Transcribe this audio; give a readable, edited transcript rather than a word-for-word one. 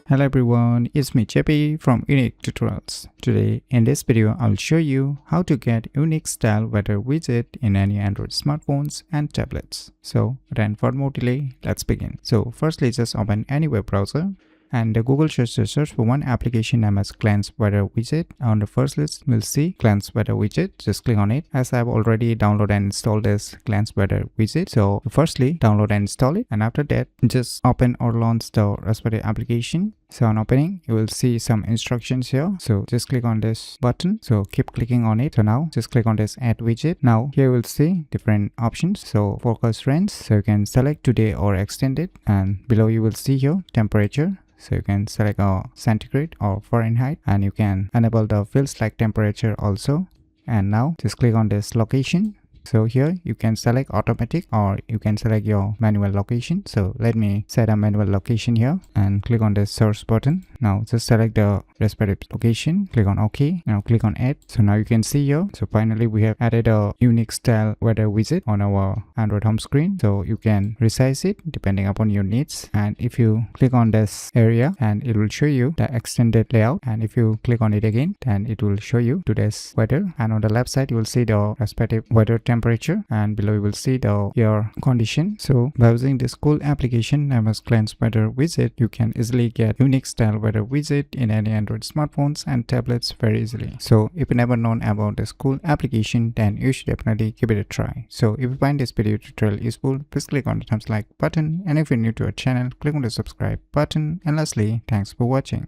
Hello everyone, it's me JP from Unique Tutorials. Today in this video I'll show you how to get Unique Style Weather Widget in any Android smartphones and tablets. So without further more delay, let's begin. So firstly, just open any web browser and the Google search for one application named as Glance Weather Widget. On the first list, we'll see Glance Weather Widget. Just click on it. As I've already downloaded and installed this Glance Weather Widget. So firstly, download and install it. And after that, just open or launch the respective application. So on opening, you will see some instructions here. So just click on this button. So keep clicking on it. So now just click on this add widget. Now here we'll see different options. So focus range. So you can select today or extended. And below you will see here temperature. So you can select centigrade or Fahrenheit, and you can enable the fields like temperature also. And now just click on this location. So here you can select automatic or you can select your manual location. So let me set a manual location here and click on the search button. Now just select the respective location, click on OK. Now click on add. So now you can see here. So finally we have added a unique style weather widget on our Android home screen. So you can resize it depending upon your needs. And if you click on this area, and it will show you the extended layout. And if you click on it again, then it will show you today's weather. And on the left side, you will see the respective weather temperature, and below you will see the air condition. So by using this cool application named as Glance Weather Widget, you can easily get Unique Style Weather Widget in any Android smartphones and tablets very easily. So if you never known about this cool application, then you should definitely give it a try. So if you find this video tutorial useful, please click on the thumbs like button, and if you're new to our channel, click on the subscribe button. And lastly, thanks for watching.